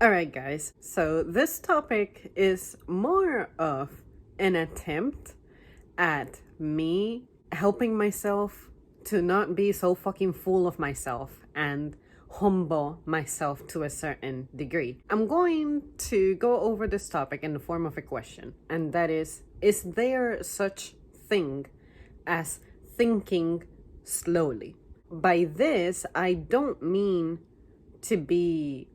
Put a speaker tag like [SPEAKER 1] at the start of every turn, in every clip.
[SPEAKER 1] All right, guys. So this topic is more of an attempt at me helping myself to not be so fucking full of myself and humble myself to a certain degree. I'm going to go over this topic in the form of a question, and that is there such thing as thinking slowly? By this, I don't mean to be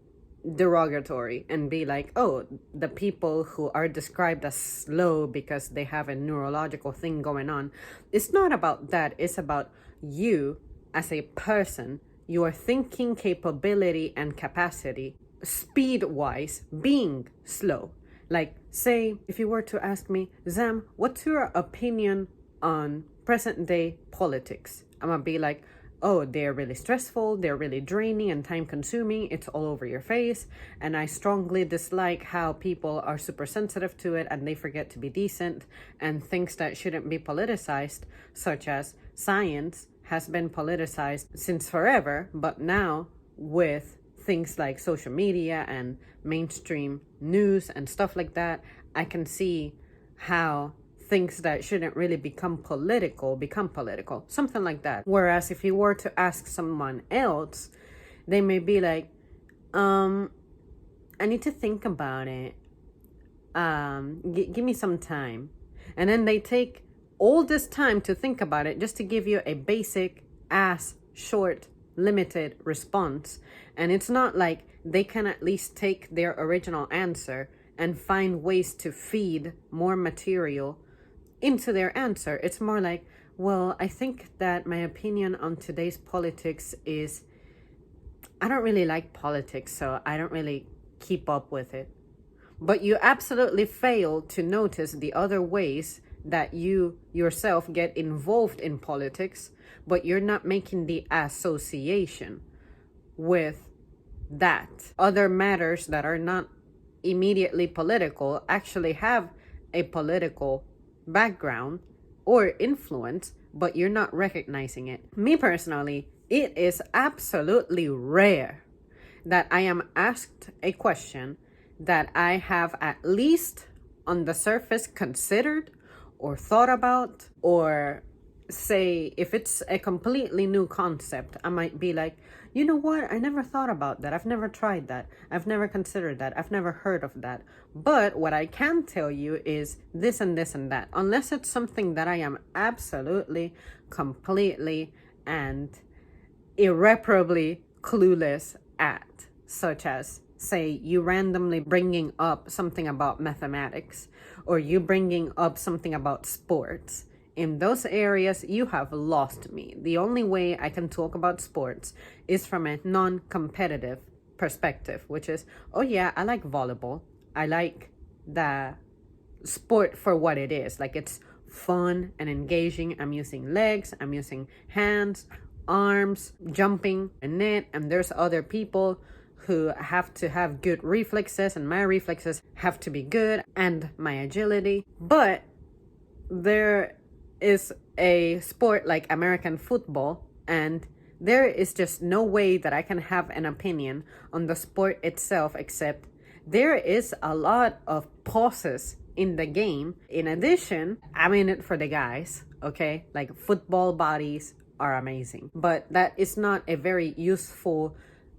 [SPEAKER 1] derogatory and be like, oh, the people who are described as slow because they have a neurological thing going on. It's not about that. It's about you as a person, your thinking capability and capacity, speed wise, being slow. Like, say, if you were to ask me, Zam, what's your opinion on present day politics? I'm gonna be like, oh, they're really stressful, they're really draining and time consuming, it's all over your face, and I strongly dislike how people are super sensitive to it and they forget to be decent, and things that shouldn't be politicized, such as science, has been politicized since forever, but now with things like social media and mainstream news and stuff like that, I can see how things that shouldn't really become political, something like that. Whereas if you were to ask someone else, they may be like, I need to think about it. Give me some time. And then they take all this time to think about it just to give you a basic ass short limited response. And it's not like they can at least take their original answer and find ways to feed more material into their answer. It's more like, well, I think that my opinion on today's politics is, I don't really like politics, so I don't really keep up with it. But you absolutely fail to notice the other ways that you yourself get involved in politics, but you're not making the association with that. Other matters that are not immediately political actually have a political background or influence, but you're not recognizing it. Me personally, it is absolutely rare that I am asked a question that I have at least on the surface considered or thought about, or say if it's a completely new concept, I might be like, you know what, I never thought about that, I've never tried that, I've never considered that, I've never heard of that. But what I can tell you is this and this and that, unless it's something that I am absolutely, completely, and irreparably clueless at, such as, say, you randomly bringing up something about mathematics, or you bringing up something about sports. In those areas, you have lost me. The only way I can talk about sports is from a non-competitive perspective, which is, oh yeah, I like volleyball. I like the sport for what it is. Like, it's fun and engaging. I'm using legs, I'm using hands, arms, jumping a net, and there's other people who have to have good reflexes, and my reflexes have to be good, and my agility. But there is a sport like American football, and there is just no way that I can have an opinion on the sport itself, except there is a lot of pauses in the game. In addition, I'm in it for the guys, okay? Like, football bodies are amazing, but that is not a very useful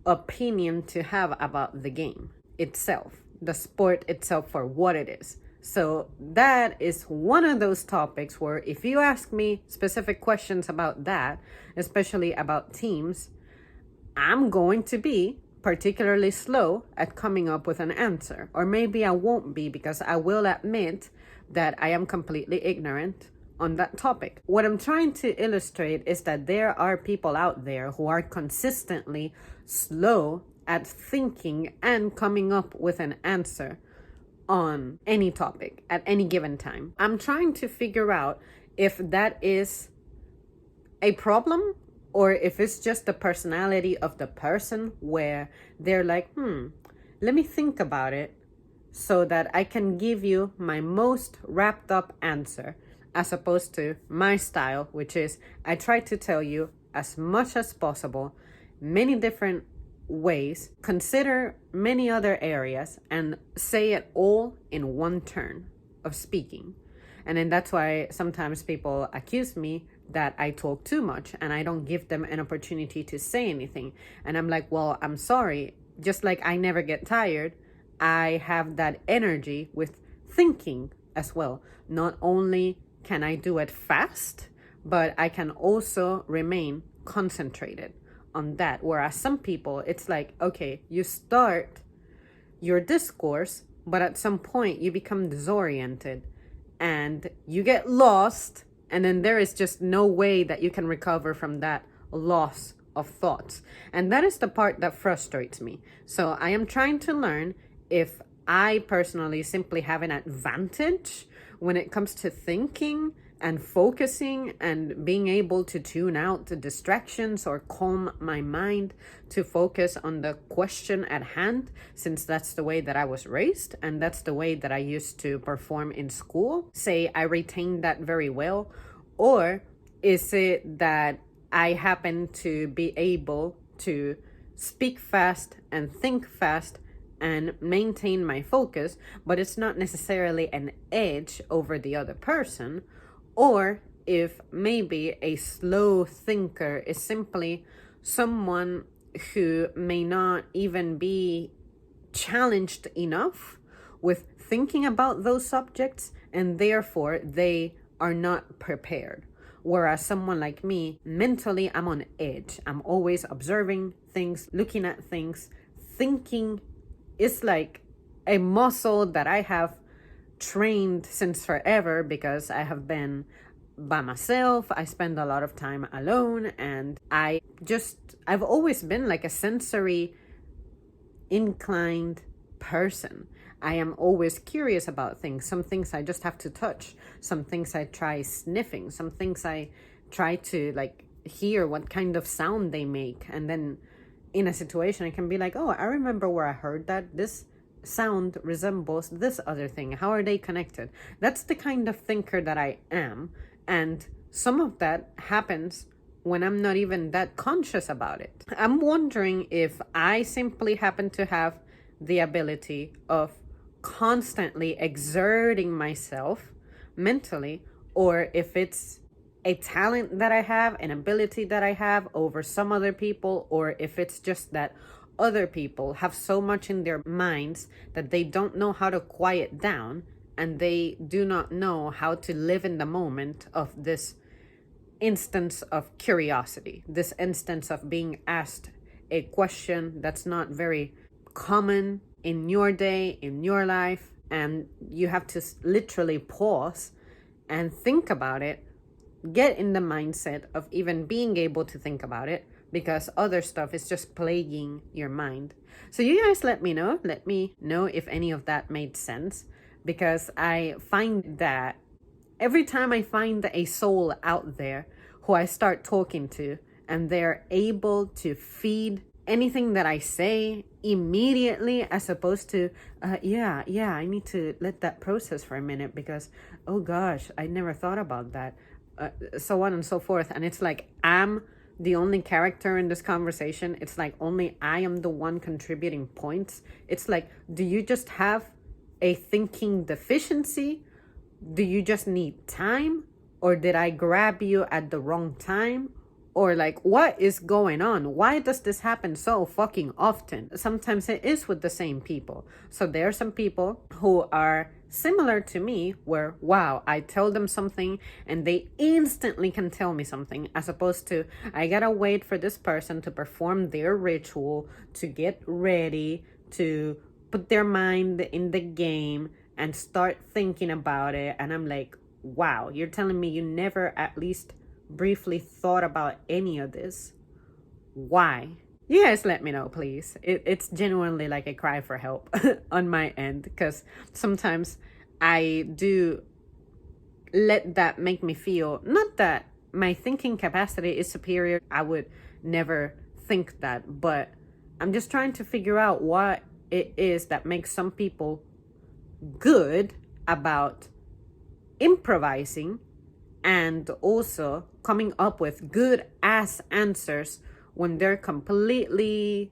[SPEAKER 1] opinion to have about the game itself, the sport itself for what it is. So that is one of those topics where if you ask me specific questions about that, especially about teams, I'm going to be particularly slow at coming up with an answer. Or maybe I won't be, because I will admit that I am completely ignorant on that topic. What I'm trying to illustrate is that there are people out there who are consistently slow at thinking and coming up with an answer on any topic at any given time. I'm trying to figure out if that is a problem or if it's just the personality of the person, where they're like, let me think about it so that I can give you my most wrapped up answer, as opposed to my style, which is I try to tell you as much as possible, many different ways, consider many other areas, and say it all in one turn of speaking. And then that's why sometimes people accuse me that I talk too much and I don't give them an opportunity to say anything. And I'm like, well, I'm sorry. Just like I never get tired, I have that energy with thinking as well. Not only can I do it fast, but I can also remain concentrated on that. Whereas some people, it's like, okay, you start your discourse, but at some point you become disoriented and you get lost, and then there is just no way that you can recover from that loss of thoughts. And that is the part that frustrates me. So I am trying to learn if I personally simply have an advantage when it comes to thinking and focusing and being able to tune out the distractions or calm my mind to focus on the question at hand, since that's the way that I was raised and that's the way that I used to perform in school. Say I retained that very well, or is it that I happen to be able to speak fast and think fast and maintain my focus, but it's not necessarily an edge over the other person? Or if maybe a slow thinker is simply someone who may not even be challenged enough with thinking about those subjects, and therefore they are not prepared. Whereas someone like me, mentally, I'm on edge. I'm always observing things, looking at things, thinking is like a muscle that I have trained since forever, because I have been by myself. I spend a lot of time alone, and I've always been like a sensory inclined person. I am always curious about things. Some things I just have to touch. Some things I try sniffing. Some things I try to like hear what kind of sound they make. And then in a situation I can be like, oh, I remember where I heard that. This sound resembles this other thing. How are they connected? That's the kind of thinker that I am. And some of that happens when I'm not even that conscious about it. I'm wondering if I simply happen to have the ability of constantly exerting myself mentally, or if it's a talent that I have, an ability that I have over some other people, or if it's just that other people have so much in their minds that they don't know how to quiet down, and they do not know how to live in the moment of this instance of curiosity, this instance of being asked a question that's not very common in your day, in your life, and you have to literally pause and think about it, get in the mindset of even being able to think about it, because other stuff is just plaguing your mind. So you guys let me know if any of that made sense, because I find that every time I find a soul out there who I start talking to and they're able to feed anything that I say immediately, as opposed to, yeah, I need to let that process for a minute because, oh gosh, I never thought about that, so on and so forth. And it's like, I'm the only character in this conversation. It's like only I am the one contributing points. It's like, do you just have a thinking deficiency? Do you just need time? Or did I grab you at the wrong time? Or like, what is going on? Why does this happen so fucking often? Sometimes it is with the same people. So there are some people who are similar to me where, wow, I tell them something and they instantly can tell me something, as opposed to I gotta wait for this person to perform their ritual, to get ready, to put their mind in the game and start thinking about it. And I'm like, wow, you're telling me you never at least briefly thought about any of this? Why? You guys let me know, please. It's genuinely like a cry for help on my end, because sometimes I do let that make me feel, not that my thinking capacity is superior, I would never think that, but I'm just trying to figure out what it is that makes some people good about improvising and also coming up with good ass answers when they're completely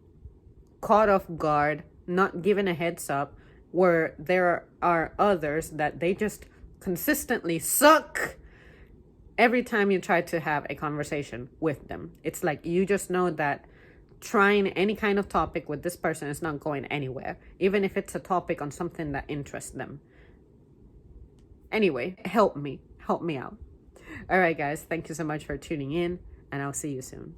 [SPEAKER 1] caught off guard, not given a heads up, where there are others that they just consistently suck every time you try to have a conversation with them. It's like you just know that trying any kind of topic with this person is not going anywhere, even if it's a topic on something that interests them. Anyway, help me out. All right, guys, thank you so much for tuning in, and I'll see you soon.